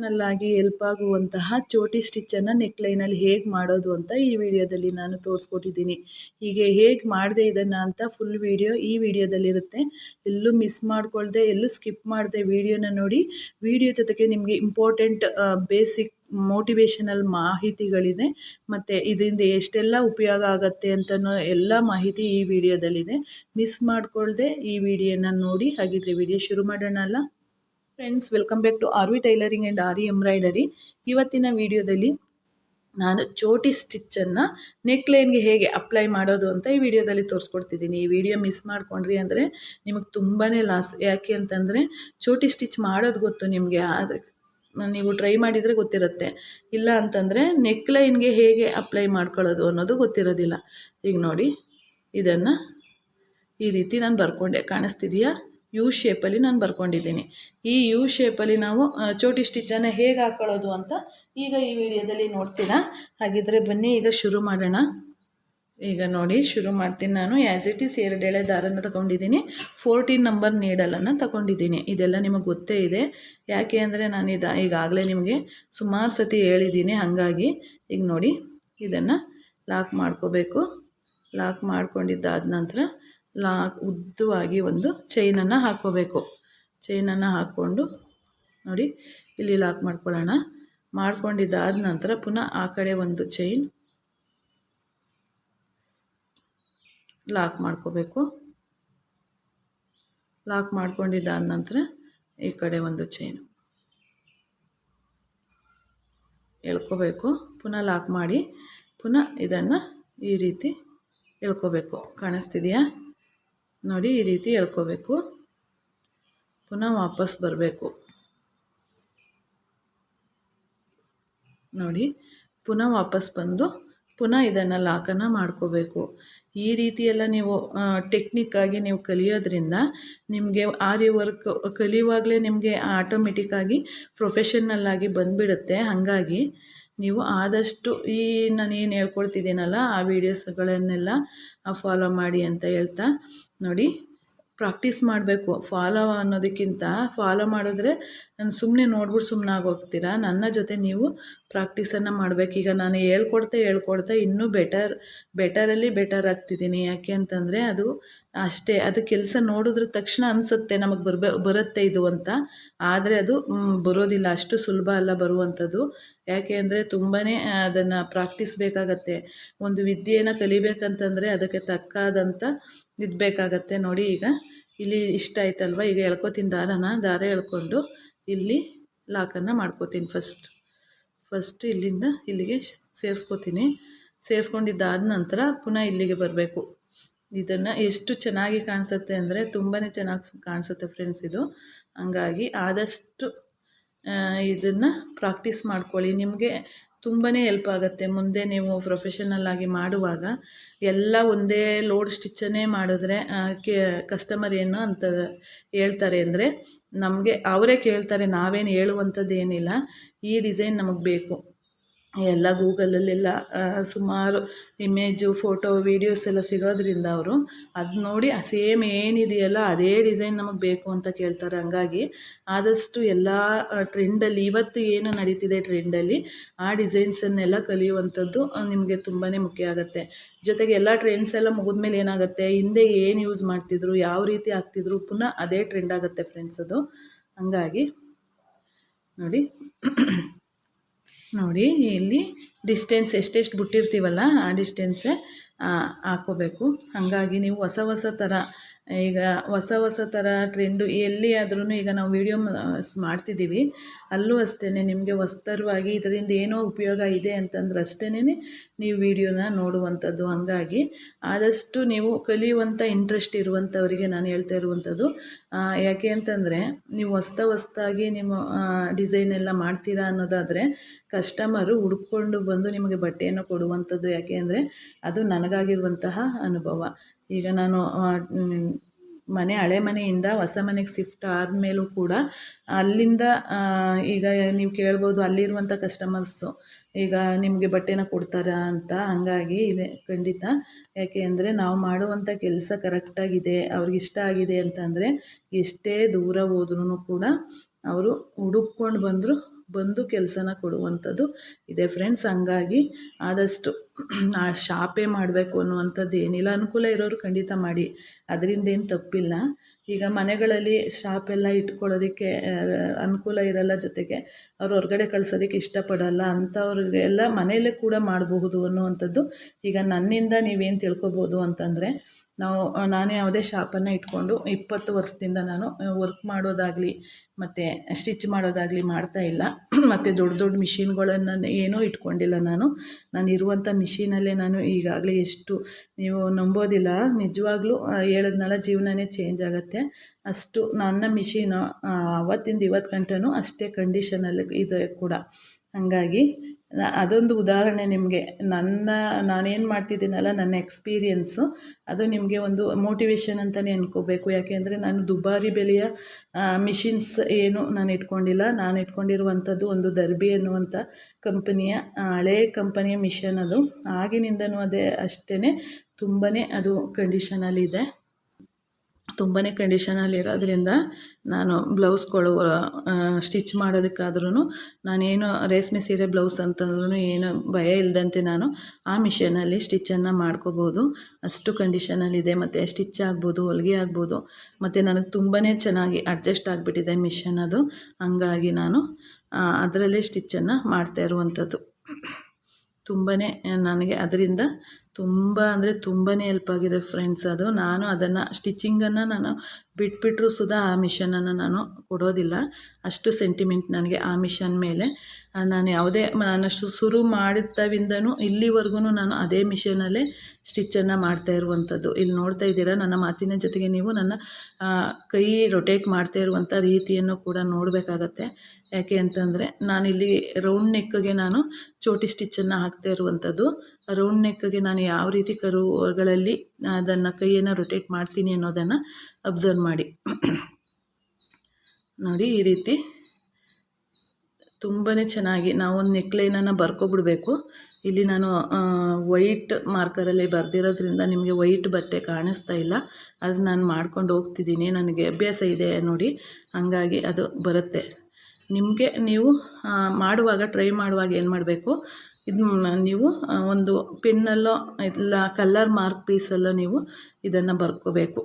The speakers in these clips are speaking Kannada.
ನಲ್ಲಾಗಿ ಹೆಲ್ಪ್ ಆಗುವಂತಹ ಚೋಟಿ ಸ್ಟಿಚ್ಚನ್ನು ನೆಕ್ಲೈನಲ್ಲಿ ಹೇಗೆ ಮಾಡೋದು ಅಂತ ಈ ವಿಡಿಯೋದಲ್ಲಿ ನಾನು ತೋರಿಸ್ಕೊಟ್ಟಿದ್ದೀನಿ. ಹೀಗೆ ಹೇಗೆ ಮಾಡಿದೆ ಇದನ್ನು ಅಂತ ಫುಲ್ ವಿಡಿಯೋ ಈ ವಿಡಿಯೋದಲ್ಲಿರುತ್ತೆ. ಎಲ್ಲೂ ಮಿಸ್ ಮಾಡ್ಕೊಳ್ದೆ ಎಲ್ಲೂ ಸ್ಕಿಪ್ ಮಾಡದೆ ವಿಡಿಯೋನ ನೋಡಿ. ವಿಡಿಯೋ ಜೊತೆಗೆ ನಿಮಗೆ ಇಂಪಾರ್ಟೆಂಟ್ ಬೇಸಿಕ್ ಮೋಟಿವೇಶನಲ್ ಮಾಹಿತಿಗಳಿದೆ ಮತ್ತು ಇದರಿಂದ ಎಷ್ಟೆಲ್ಲ ಉಪಯೋಗ ಆಗುತ್ತೆ ಅಂತನೋ ಎಲ್ಲ ಮಾಹಿತಿ ಈ ವಿಡಿಯೋದಲ್ಲಿದೆ. ಮಿಸ್ ಮಾಡ್ಕೊಳ್ದೆ ಈ ವಿಡಿಯೋನ ನೋಡಿ. ಹಾಗಿದ್ರೆ ವಿಡಿಯೋ ಶುರು ಮಾಡೋಣ ಅಲ್ಲ friends. Welcome back to R V tailoring and R V embroidery. ಇವತ್ತಿನ ವಿಡಿಯೋದಲ್ಲಿ ನಾನು ಚೋಟಿ ಸ್ಟಿಚ್ಚನ್ನು ನೆಕ್ಲೈನ್ಗೆ ಹೇಗೆ ಅಪ್ಲೈ ಮಾಡೋದು ಅಂತ ಈ ವಿಡಿಯೋದಲ್ಲಿ ತೋರಿಸ್ಕೊಡ್ತಿದ್ದೀನಿ. ಈ ವಿಡಿಯೋ ಮಿಸ್ ಮಾಡ್ಕೊಂಡ್ರಿ ಅಂದರೆ ನಿಮಗೆ ತುಂಬಾ ಲಾಸ್. ಯಾಕೆ ಅಂತಂದರೆ ಚೋಟಿ ಸ್ಟಿಚ್ ಮಾಡೋದು ಗೊತ್ತು ನಿಮಗೆ, ಆದರೆ ನೀವು ಟ್ರೈ ಮಾಡಿದರೆ ಗೊತ್ತಿರುತ್ತೆ. ಇಲ್ಲ ಅಂತಂದರೆ ನೆಕ್ಲೈನ್ಗೆ ಹೇಗೆ ಅಪ್ಲೈ ಮಾಡ್ಕೊಳ್ಳೋದು ಅನ್ನೋದು ಗೊತ್ತಿರೋದಿಲ್ಲ. ಈಗ ನೋಡಿ, ಇದನ್ನು ಈ ರೀತಿ ನಾನು ಬರ್ಕೊಂಡೆ, ಕಾಣಿಸ್ತಿದೆಯಾ? ಯು ಶೇಪಲ್ಲಿ ನಾನು ಬರ್ಕೊಂಡಿದ್ದೀನಿ. ಈ ಯು ಶೇಪಲ್ಲಿ ನಾವು ಚೋಟಿ ಸ್ಟಿಚ್ಚನ್ನು ಹೇಗೆ ಹಾಕ್ಕೊಳ್ಳೋದು ಅಂತ ಈಗ ಈ ವಿಡಿಯೋದಲ್ಲಿ ನೋಡ್ತೀರಾ. ಹಾಗಿದ್ರೆ ಬನ್ನಿ ಈಗ ಶುರು ಮಾಡೋಣ. ಈಗ ನೋಡಿ ಶುರು ಮಾಡ್ತೀನಿ. ನಾನು ಆ್ಯಸ್ ಇಟ್ ಈಸ್ 2 ಎಳೆ ದಾರನ ತಗೊಂಡಿದ್ದೀನಿ. 14 ನಂಬರ್ ನೀಡಲನ್ನು ತಗೊಂಡಿದ್ದೀನಿ. ಇದೆಲ್ಲ ನಿಮಗೆ ಗೊತ್ತೇ ಇದೆ. ಯಾಕೆ ಅಂದರೆ ನಾನು ಈಗಾಗಲೇ ನಿಮಗೆ ಸುಮಾರು ಸತಿ ಹೇಳಿದ್ದೀನಿ. ಹಾಗಾಗಿ ಈಗ ನೋಡಿ, ಇದನ್ನು ಲಾಕ್ ಮಾಡ್ಕೋಬೇಕು. ಲಾಕ್ ಮಾಡ್ಕೊಂಡಿದ್ದಾದ ನಂತರ ಉದ್ದವಾಗಿ ಒಂದು ಚೈನನ್ನು ಹಾಕ್ಕೋಬೇಕು. ಚೈನನ್ನು ಹಾಕ್ಕೊಂಡು ನೋಡಿ ಇಲ್ಲಿ ಲಾಕ್ ಮಾಡ್ಕೊಳ್ಳೋಣ. ಮಾಡ್ಕೊಂಡಿದ್ದಾದ ನಂತರ ಪುನಃ ಆ ಕಡೆ ಒಂದು ಚೈನ್ ಲಾಕ್ ಮಾಡ್ಕೋಬೇಕು. ಲಾಕ್ ಮಾಡ್ಕೊಂಡಿದ್ದಾದ ನಂತರ ಈ ಕಡೆ ಒಂದು ಚೈನ್ ಎಳ್ಕೋಬೇಕು. ಪುನಃ ಲಾಕ್ ಮಾಡಿ ಪುನಃ ಇದನ್ನು ಈ ರೀತಿ ಎಳ್ಕೋಬೇಕು. ಕಾಣಿಸ್ತಿದೆಯಾ? ನೋಡಿ, ಈ ರೀತಿ ಎಳ್ಕೋಬೇಕು. ಪುನಃ ವಾಪಸ್ ಬರಬೇಕು. ನೋಡಿ, ಪುನಃ ವಾಪಸ್ ಬಂದು ಪುನಃ ಇದನ್ನು ಲಾಕನ್ನು ಮಾಡ್ಕೋಬೇಕು. ಈ ರೀತಿಯೆಲ್ಲ ನೀವು ಟೆಕ್ನಿಕ್ಕಾಗಿ ನೀವು ಕಲಿಯೋದ್ರಿಂದ ನಿಮಗೆ ಆರಿ ವರ್ಕ್ ಕಲಿಯುವಾಗಲೇ ನಿಮಗೆ ಆಟೋಮೆಟಿಕ್ಕಾಗಿ ಪ್ರೊಫೆಷನಲ್ಲಾಗಿ ಬಂದುಬಿಡುತ್ತೆ. ಹಾಗಾಗಿ ನೀವು ಆದಷ್ಟು ನಾನೇನು ಹೇಳ್ಕೊಡ್ತಿದ್ದೀನಲ್ಲ ಆ ವೀಡಿಯೋಸ್ಗಳನ್ನೆಲ್ಲ ಫಾಲೋ ಮಾಡಿ ಅಂತ ಹೇಳ್ತಾ, ನೋಡಿ ಪ್ರಾಕ್ಟೀಸ್ ಮಾಡಬೇಕು. ಫಾಲೋ ಅನ್ನೋದಕ್ಕಿಂತ ಫಾಲೋ ಮಾಡಿದ್ರೆ ನಾನು ಸುಮ್ಮನೆ ನೋಡ್ಬಿಟ್ಟು ಸುಮ್ಮನೆ ಆಗೋಗ್ತೀರಾ. ನನ್ನ ಜೊತೆ ನೀವು ಪ್ರಾಕ್ಟೀಸನ್ನು ಮಾಡಬೇಕು. ಈಗ ನಾನು ಹೇಳ್ಕೊಡ್ತಾ ಇನ್ನೂ ಬೆಟರಲ್ಲಿ ಬೆಟರ್ ಆಗ್ತಿದ್ದೀನಿ. ಯಾಕೆ ಅಂತಂದರೆ ಅದು ಅಷ್ಟೇ, ಅದು ಕೆಲಸ ನೋಡಿದ್ರ ತಕ್ಷಣ ಅನಿಸುತ್ತೆ ನಮಗೆ ಬರುತ್ತೆ ಇದು ಅಂತ. ಆದರೆ ಅದು ಬರೋದಿಲ್ಲ, ಅಷ್ಟು ಸುಲಭ ಅಲ್ಲ ಬರುವಂಥದ್ದು. ಯಾಕೆ ಅಂದರೆ ತುಂಬಾ ಅದನ್ನು ಪ್ರಾಕ್ಟೀಸ್ ಬೇಕಾಗತ್ತೆ. ಒಂದು ವಿದ್ಯೆಯನ್ನು ಕಲಿಬೇಕಂತಂದರೆ ಅದಕ್ಕೆ ತಕ್ಕಾದಂಥ ಇದು ಬೇಕಾಗತ್ತೆ. ನೋಡಿ, ಈಗ ಇಲ್ಲಿ ಇಷ್ಟ ಆಯ್ತಲ್ವ. ಈಗ ಎಳ್ಕೊತೀನಿ ದಾರ ಎಳ್ಕೊಂಡು ಇಲ್ಲಿ ಲಾಕನ್ನು ಮಾಡ್ಕೋತೀನಿ. ಫಸ್ಟ್ ಇಲ್ಲಿಂದ ಇಲ್ಲಿಗೆ ಸೇರಿಸ್ಕೋತೀನಿ. ಸೇರಿಸ್ಕೊಂಡಿದ್ದಾದ ನಂತರ ಪುನಃ ಇಲ್ಲಿಗೆ ಬರಬೇಕು. ಇದನ್ನು ಎಷ್ಟು ಚೆನ್ನಾಗಿ ಕಾಣಿಸುತ್ತೆ ಅಂದರೆ ತುಂಬಾ ಚೆನ್ನಾಗಿ ಕಾಣಿಸುತ್ತೆ ಫ್ರೆಂಡ್ಸ್ ಇದು. ಹಂಗಾಗಿ ಆದಷ್ಟು ಇದನ್ನು ಪ್ರಾಕ್ಟೀಸ್ ಮಾಡ್ಕೊಳ್ಳಿ. ನಿಮಗೆ ತುಂಬಾ ಹೆಲ್ಪ್ ಆಗುತ್ತೆ. ಮುಂದೆ ನೀವು ಪ್ರೊಫೆಷನಲ್ಲಾಗಿ ಮಾಡುವಾಗ ಎಲ್ಲ ಒಂದೇ ಲೋಡ್ ಸ್ಟಿಚ್ಚನ್ನೇ ಮಾಡಿದ್ರೆ ಕಸ್ಟಮರ್ ಏನು ಅಂತ ಹೇಳ್ತಾರೆ ಅಂದರೆ, ನಮಗೆ ಅವರೇ ಕೇಳ್ತಾರೆ, ನಾವೇನು ಹೇಳುವಂಥದ್ದು ಏನಿಲ್ಲ. ಈ ಡಿಸೈನ್ ನಮಗೆ ಬೇಕು. ಎಲ್ಲ ಗೂಗಲಲ್ಲೆಲ್ಲ ಸುಮಾರು ಇಮೇಜು, ಫೋಟೋ, ವೀಡಿಯೋಸ್ ಎಲ್ಲ ಸಿಗೋದ್ರಿಂದ ಅವರು ಅದು ನೋಡಿ ಸೇಮ್ ಏನಿದೆಯಲ್ಲ ಅದೇ ಡಿಸೈನ್ ನಮಗೆ ಬೇಕು ಅಂತ ಕೇಳ್ತಾರೆ. ಹಂಗಾಗಿ ಆದಷ್ಟು ಎಲ್ಲ ಟ್ರೆಂಡಲ್ಲಿ ಇವತ್ತು ಏನು ನಡೀತಿದೆ ಟ್ರೆಂಡಲ್ಲಿ ಆ ಡಿಸೈನ್ಸನ್ನೆಲ್ಲ ಕಲಿಯುವಂಥದ್ದು ನಿಮಗೆ ತುಂಬಾ ಮುಖ್ಯ ಆಗುತ್ತೆ. ಜೊತೆಗೆ ಎಲ್ಲ ಟ್ರೆಂಡ್ಸ್ ಎಲ್ಲ ಮುಗಿದ್ಮೇಲೆ ಏನಾಗುತ್ತೆ, ಹಿಂದೆ ಏನು ಯೂಸ್ ಮಾಡ್ತಿದ್ರು, ಯಾವ ರೀತಿ ಆಗ್ತಿದ್ರು, ಪುನಃ ಅದೇ ಟ್ರೆಂಡ್ ಆಗುತ್ತೆ ಫ್ರೆಂಡ್ಸ್ ಅದು. ಹಂಗಾಗಿ ನೋಡಿ ಇಲ್ಲಿ ಡಿಸ್ಟೆನ್ಸ್ ಎಷ್ಟೆಷ್ಟು ಬಿಟ್ಟಿರ್ತೀವಲ್ಲ ಆ ಡಿಸ್ಟೆನ್ಸೇ ಹಾಕ್ಕೋಬೇಕು. ಹಾಗಾಗಿ ನೀವು ಹೊಸ ಥರ ಟ್ರೆಂಡು ಎಲ್ಲಿ ಆದ್ರೂ ಈಗ ನಾವು ವೀಡಿಯೋ ಮಾಡ್ತಿದ್ದೀವಿ, ಅಲ್ಲೂ ಅಷ್ಟೇ ನಿಮಗೆ ಹೊಸ್ತರವಾಗಿ ಇದರಿಂದ ಏನೋ ಉಪಯೋಗ ಇದೆ ಅಂತಂದ್ರೆ ಅಷ್ಟೇ ನೀವು ವಿಡಿಯೋನ ನೋಡುವಂಥದ್ದು. ಹಾಗಾಗಿ ಆದಷ್ಟು ನೀವು ಕಲಿಯುವಂಥ ಇಂಟ್ರೆಸ್ಟ್ ಇರುವಂಥವರಿಗೆ ನಾನು ಹೇಳ್ತಾ ಇರುವಂಥದ್ದು. ಯಾಕೆ ಅಂತಂದರೆ ನೀವು ಹೊಸ್ದಾಗಿ ನೀವು ಡಿಸೈನ್ ಎಲ್ಲ ಮಾಡ್ತೀರಾ ಅನ್ನೋದಾದರೆ ಕಸ್ಟಮರು ಹುಡ್ಕೊಂಡು ಬಂದು ನಿಮಗೆ ಬಟ್ಟೆಯನ್ನು ಕೊಡುವಂಥದ್ದು. ಯಾಕೆ ಅಂದರೆ ಅದು ನನಗಾಗಿರುವಂತಹ ಅನುಭವ. ಈಗ ನಾನು ಹಳೆ ಮನೆಯಿಂದ ಹೊಸ ಮನೆಗೆ ಶಿಫ್ಟ್ ಆದಮೇಲೂ ಕೂಡ ಅಲ್ಲಿಂದ ಈಗ ನೀವು ಕೇಳ್ಬೋದು ಅಲ್ಲಿರುವಂಥ ಕಸ್ಟಮರ್ಸು ಈಗ ನಿಮಗೆ ಬಟ್ಟೆನ ಕೊಡ್ತಾರಾ ಅಂತ. ಹಂಗಾಗಿ ಇದೆ ಖಂಡಿತ. ಯಾಕೆ ಅಂದರೆ ನಾವು ಮಾಡುವಂಥ ಕೆಲಸ ಕರೆಕ್ಟಾಗಿದೆ, ಅವ್ರಿಗೆ ಇಷ್ಟ ಆಗಿದೆ ಅಂತಂದರೆ ಎಷ್ಟೇ ದೂರ ಹೋದ್ರೂ ಕೂಡ ಅವರು ಹುಡುಕ್ಕೊಂಡು ಬಂದರೂ ಬಂದು ಕೆಲಸನ ಕೊಡುವಂಥದ್ದು ಇದೆ ಫ್ರೆಂಡ್ಸ್. ಹಂಗಾಗಿ ಆದಷ್ಟು ಆ ಶಾಪೇ ಮಾಡಬೇಕು ಅನ್ನುವಂಥದ್ದು ಏನಿಲ್ಲ. ಅನುಕೂಲ ಇರೋರು ಖಂಡಿತ ಮಾಡಿ, ಅದರಿಂದೇನು ತಪ್ಪಿಲ್ಲ. ಈಗ ಮನೆಗಳಲ್ಲಿ ಶಾಪೆಲ್ಲ ಇಟ್ಕೊಳ್ಳೋದಕ್ಕೆ ಅನುಕೂಲ ಇರಲ್ಲ, ಜೊತೆಗೆ ಅವ್ರು ಹೊರಗಡೆ ಕಳ್ಸೋದಕ್ಕೆ ಇಷ್ಟಪಡಲ್ಲ, ಅಂಥವ್ರಿಗೆಲ್ಲ ಮನೆಯಲ್ಲೇ ಕೂಡ ಮಾಡಬಹುದು ಅನ್ನುವಂಥದ್ದು. ಈಗ ನನ್ನಿಂದ ನೀವೇನು ತಿಳ್ಕೊಬೋದು ಅಂತಂದರೆ, ನಾನು ಯಾವುದೇ ಶಾಪನ್ನು ಇಟ್ಕೊಂಡು 20 ವರ್ಷದಿಂದ ನಾನು ವರ್ಕ್ ಮಾಡೋದಾಗಲಿ ಮತ್ತು ಸ್ಟಿಚ್ ಮಾಡೋದಾಗಲಿ ಮಾಡ್ತಾಯಿಲ್ಲ. ಮತ್ತು ದೊಡ್ಡ ದೊಡ್ಡ ಮಿಷಿನ್ಗಳನ್ನು ಏನೂ ಇಟ್ಕೊಂಡಿಲ್ಲ. ನಾನು ಇರುವಂಥ ಮಿಷಿನಲ್ಲೇ ನಾನು ಈಗಾಗಲೇ ಎಷ್ಟು ನೀವು ನಂಬೋದಿಲ್ಲ, ನಿಜವಾಗ್ಲೂ ಹೇಳಿದ್ನಲ್ಲ, ಜೀವನನೇ ಚೇಂಜ್ ಆಗುತ್ತೆ. ಅಷ್ಟು ನನ್ನ ಮಿಷಿನು ಆವತ್ತಿಂದ ಇವತ್ತು ಗಂಟನೂ ಅಷ್ಟೇ ಕಂಡೀಷನಲ್ಲಿ ಇದೆ ಕೂಡ. ಹಾಗಾಗಿ ಅದೊಂದು ಉದಾಹರಣೆ ನಿಮಗೆ. ನಾನೇನು ಮಾಡ್ತಿದ್ದೀನಲ್ಲ, ನನ್ನ ಎಕ್ಸ್ಪೀರಿಯೆನ್ಸು, ಅದು ನಿಮಗೆ ಒಂದು ಮೋಟಿವೇಶನ್ ಅಂತಲೇ ಅಂದ್ಕೋಬೇಕು. ಯಾಕೆಂದರೆ ನಾನು ದುಬಾರಿ ಬೆಲೆಯ ಮಿಷಿನ್ಸ್ ಏನು ನಾನು ಇಟ್ಕೊಂಡಿಲ್ಲ. ನಾನು ಇಟ್ಕೊಂಡಿರುವಂಥದ್ದು ಒಂದು ದರ್ಬಿ ಅನ್ನುವಂಥ ಕಂಪನಿಯ ಹಳೇ ಕಂಪನಿಯ ಮಿಷನ್. ಅದು ಆಗಿನಿಂದನೂ ಅಷ್ಟೇ ತುಂಬಾ ಅದು ಕಂಡೀಷನಲ್ಲಿದೆ. ತುಂಬಾ ಕಂಡೀಷನಲ್ಲಿರೋದ್ರಿಂದ ನಾನು ಬ್ಲೌಸ್ಗಳು ಸ್ಟಿಚ್ ಮಾಡೋದಕ್ಕಾದ್ರೂ ನಾನೇನು ರೇಷ್ಮೆ ಸೀರೆ ಬ್ಲೌಸ್ ಅಂತಂದ್ರೂ ಏನು ಭಯ ಇಲ್ಲದಂತೆ ನಾನು ಆ ಮಿಷನಲ್ಲಿ ಸ್ಟಿಚ್ಚನ್ನು ಮಾಡ್ಕೋಬೋದು. ಅಷ್ಟು ಕಂಡೀಷನಲ್ಲಿದೆ. ಮತ್ತು ಸ್ಟಿಚ್ ಆಗ್ಬೋದು, ಹೊಲಿಗೆ ಆಗ್ಬೋದು. ಮತ್ತು ನನಗೆ ತುಂಬಾ ಚೆನ್ನಾಗಿ ಅಡ್ಜಸ್ಟ್ ಆಗಿಬಿಟ್ಟಿದೆ ಮಿಷನ್ ಅದು. ಹಂಗಾಗಿ ನಾನು ಅದರಲ್ಲೇ ಸ್ಟಿಚ್ಚನ್ನು ಮಾಡ್ತಾ ಇರುವಂಥದ್ದು. ತುಂಬಾ ನನಗೆ ಅದರಿಂದ ತುಂಬ ಅಂದರೆ ತುಂಬಾ ಹೆಲ್ಪ್ ಆಗಿದೆ ಫ್ರೆಂಡ್ಸ್. ಅದು ನಾನು ಅದನ್ನು ಸ್ಟಿಚಿಂಗನ್ನು ನಾನು ಬಿಟ್ಬಿಟ್ರೂ ಸುಧಾ ಆ ಮಿಷನನ್ನು ನಾನು ಕೊಡೋದಿಲ್ಲ. ಅಷ್ಟು ಸೆಂಟಿಮೆಂಟ್ ನನಗೆ ಆ ಮಿಷನ್ ಮೇಲೆ. ನಾನು ಯಾವುದೇ ಶುರು ಮಾಡಿದ್ದಾವಿಂದನೂ ಇಲ್ಲಿವರೆಗೂ ನಾನು ಅದೇ ಮಿಷನಲ್ಲೇ ಸ್ಟಿಚ್ಚನ್ನು ಮಾಡ್ತಾ ಇರುವಂಥದ್ದು. ಇಲ್ಲಿ ನೋಡ್ತಾ ಇದ್ದೀರಾ, ನನ್ನ ಮಾತಿನ ಜೊತೆಗೆ ನೀವು ನನ್ನ ಕೈ ರೊಟೇಟ್ ಮಾಡ್ತಾ ಇರುವಂಥ ರೀತಿಯನ್ನು ಕೂಡ ನೋಡಬೇಕಾಗತ್ತೆ. ಯಾಕೆ ಅಂತಂದರೆ, ನಾನಿಲ್ಲಿ ರೌಂಡ್ ನೆಕ್ಗೆ ನಾನು ಚೋಟಿ ಸ್ಟಿಚ್ಚನ್ನು ಹಾಕ್ತಾ ಇರುವಂಥದ್ದು. ರೌಂಡ್ ನೆಕ್ಗೆ ನಾನು ಯಾವ ರೀತಿ ಕರುಗಳಲ್ಲಿ ಅದನ್ನು ಕೈಯನ್ನು ರೊಟೇಟ್ ಮಾಡ್ತೀನಿ ಅನ್ನೋದನ್ನು ಅಬ್ಸರ್ವ್ ಮಾಡಿ. ನೋಡಿ, ಈ ರೀತಿ ತುಂಬಾ ಚೆನ್ನಾಗಿ ನಾವು ಒಂದು ನೆಕ್ಲೈನನ್ನು ಬರ್ಕೊಬಿಡ್ಬೇಕು. ಇಲ್ಲಿ ನಾನು ವೈಟ್ ಮಾರ್ಕರಲ್ಲಿ ಬರೆದಿರೋದ್ರಿಂದ ನಿಮಗೆ ವೈಟ್ ಬಟ್ಟೆ ಕಾಣಿಸ್ತಾ ಇಲ್ಲ. ಅದು ನಾನು ಮಾಡ್ಕೊಂಡು ಹೋಗ್ತಿದ್ದೀನಿ, ನನಗೆ ಅಭ್ಯಾಸ ಇದೆ ನೋಡಿ, ಹಂಗಾಗಿ ಅದು ಬರುತ್ತೆ. ನೀವು ಮಾಡುವಾಗ, ಟ್ರೈ ಮಾಡುವಾಗ ಏನು ಮಾಡಬೇಕು, ನೀವು ಒಂದು ಪೆನ್ನಲ್ಲೋ ಇಲ್ಲ ಕಲರ್ ಮಾರ್ಕ್ ಪೀಸಲ್ಲೋ ನೀವು ಇದನ್ನು ಬರ್ಕೋಬೇಕು.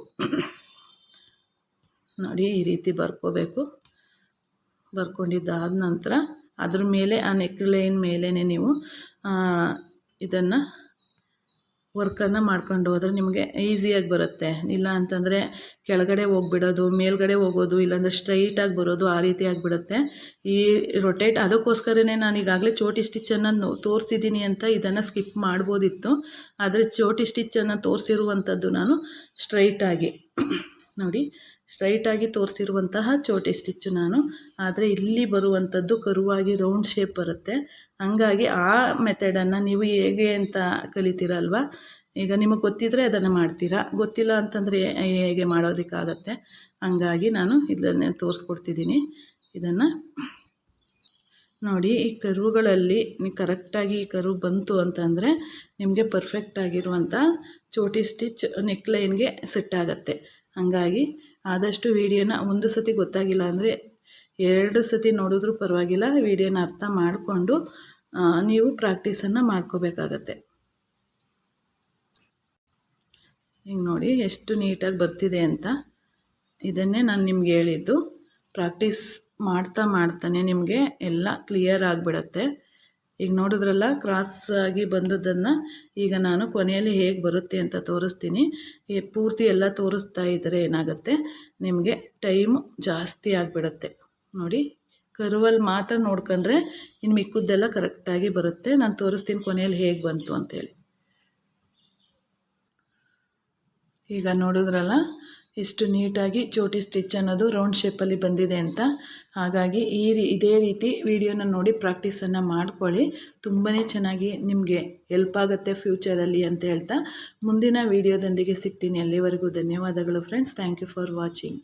ನೋಡಿ, ಈ ರೀತಿ ಬರ್ಕೋಬೇಕು. ಬರ್ಕೊಂಡಿದ್ದಾದ ನಂತರ ಅದ್ರ ಮೇಲೆ ಆ ನೆಕ್ಲೈನ್ ಮೇಲೇ ನೀವು ಇದನ್ನು ವರ್ಕನ್ನು ಮಾಡ್ಕೊಂಡು ಹೋದರೆ ನಿಮಗೆ ಈಸಿಯಾಗಿ ಬರುತ್ತೆ. ಇಲ್ಲ ಅಂತಂದರೆ ಕೆಳಗಡೆ ಹೋಗ್ಬಿಡೋದು, ಮೇಲ್ಗಡೆ ಹೋಗೋದು, ಇಲ್ಲಾಂದರೆ ಸ್ಟ್ರೈಟಾಗಿ ಬರೋದು, ಆ ರೀತಿ ಆಗಿಬಿಡುತ್ತೆ. ಈ ರೊಟೇಟ್ ಅದಕ್ಕೋಸ್ಕರನೇ ನಾನು ಈಗಾಗಲೇ ಚೋಟಿ ಸ್ಟಿಚ್ಚನ್ನು ತೋರಿಸಿದ್ದೀನಿ ಅಂತ ಇದನ್ನು ಸ್ಕಿಪ್ ಮಾಡ್ಬೋದಿತ್ತು. ಆದರೆ ಚೋಟಿ ಸ್ಟಿಚ್ಚನ್ನು ತೋರಿಸಿರುವಂಥದ್ದು ನಾನು ಸ್ಟ್ರೈಟಾಗಿ ನೋಡಿ, ಸ್ಟ್ರೈಟಾಗಿ ತೋರಿಸಿರುವಂತಹ ಚೋಟಿ ಸ್ಟಿಚ್ಚು ನಾನು. ಆದರೆ ಇಲ್ಲಿ ಬರುವಂಥದ್ದು ಕರುವಾಗಿ ರೌಂಡ್ ಶೇಪ್ ಬರುತ್ತೆ. ಹಂಗಾಗಿ ಆ ಮೆಥಡನ್ನು ನೀವು ಹೇಗೆ ಅಂತ ಕಲಿತೀರಲ್ವ. ಈಗ ನಿಮಗೆ ಗೊತ್ತಿದ್ದರೆ ಅದನ್ನು ಮಾಡ್ತೀರಾ, ಗೊತ್ತಿಲ್ಲ ಅಂತಂದರೆ ಹೇಗೆ ಮಾಡೋದಕ್ಕಾಗತ್ತೆ. ಹಂಗಾಗಿ ನಾನು ಇದನ್ನೇ ತೋರಿಸ್ಕೊಡ್ತಿದ್ದೀನಿ. ಇದನ್ನು ನೋಡಿ, ಈ ಕರುಗಳಲ್ಲಿ ಕರೆಕ್ಟಾಗಿ ಈ ಕರು ಬಂತು ಅಂತಂದರೆ ನಿಮಗೆ ಪರ್ಫೆಕ್ಟಾಗಿರುವಂಥ ಚೋಟಿ ಸ್ಟಿಚ್ ನೆಕ್ಲೈನ್ಗೆ ಸೆಟ್ ಆಗುತ್ತೆ. ಹಾಗಾಗಿ ಆದಷ್ಟು ವಿಡಿಯೋನ ಒಂದು ಸತಿ ಗೊತ್ತಾಗಿಲ್ಲ ಅಂದರೆ 2 ಸತಿ ನೋಡಿದ್ರೂ ಪರವಾಗಿಲ್ಲ, ವಿಡಿಯೋನ ಅರ್ಥ ಮಾಡಿಕೊಂಡು ನೀವು ಪ್ರಾಕ್ಟೀಸನ್ನು ಮಾಡ್ಕೋಬೇಕಾಗತ್ತೆ. ಈಗ ನೋಡಿ ಎಷ್ಟು ನೀಟಾಗಿ ಬರ್ತಿದೆ ಅಂತ. ಇದನ್ನೇ ನಾನು ನಿಮ್ಗೆ ಹೇಳಿದ್ದು. ಪ್ರಾಕ್ಟೀಸ್ ಮಾಡ್ತಾನೆ ನಿಮಗೆ ಎಲ್ಲ ಕ್ಲಿಯರ್ ಆಗಿಬಿಡತ್ತೆ. ಈಗ ನೋಡಿದ್ರಲ್ಲ, ಕ್ರಾಸ್ ಆಗಿ ಬಂದದ್ದನ್ನು ಈಗ ನಾನು ಕೊನೆಯಲ್ಲಿ ಹೇಗೆ ಬರುತ್ತೆ ಅಂತ ತೋರಿಸ್ತೀನಿ. ಪೂರ್ತಿ ಎಲ್ಲ ತೋರಿಸ್ತಾ ಇದ್ದರೆ ಏನಾಗುತ್ತೆ, ನಿಮಗೆ ಟೈಮು ಜಾಸ್ತಿ ಆಗಿಬಿಡುತ್ತೆ. ನೋಡಿ, ಕರುವಲ್ಲಿ ಮಾತ್ರ ನೋಡ್ಕೊಂಡ್ರೆ ಇನ್ನು ಮಿಕ್ಕದ್ದೆಲ್ಲ ಕರೆಕ್ಟಾಗಿ ಬರುತ್ತೆ. ನಾನು ತೋರಿಸ್ತೀನಿ ಕೊನೆಯಲ್ಲಿ ಹೇಗೆ ಬಂತು ಅಂತೇಳಿ. ಈಗ ನೋಡಿದ್ರಲ್ಲ ಎಷ್ಟು ನೀಟಾಗಿ ಚೋಟಿ ಸ್ಟಿಚ್ ಅನ್ನೋದು ರೌಂಡ್ ಶೇಪಲ್ಲಿ ಬಂದಿದೆ ಅಂತ. ಹಾಗಾಗಿ ಇದೇ ರೀತಿ ವಿಡಿಯೋನ ನೋಡಿ ಪ್ರಾಕ್ಟೀಸನ್ನು ಮಾಡ್ಕೊಳ್ಳಿ. ತುಂಬಾ ಚೆನ್ನಾಗಿ ನಿಮಗೆ ಹೆಲ್ಪ್ ಆಗುತ್ತೆ ಫ್ಯೂಚರಲ್ಲಿ ಅಂತ ಹೇಳ್ತಾ ಮುಂದಿನ ವಿಡಿಯೋದೊಂದಿಗೆ ಸಿಗ್ತೀನಿ. ಅಲ್ಲಿವರೆಗೂ ಧನ್ಯವಾದಗಳು friends. Thank you for watching.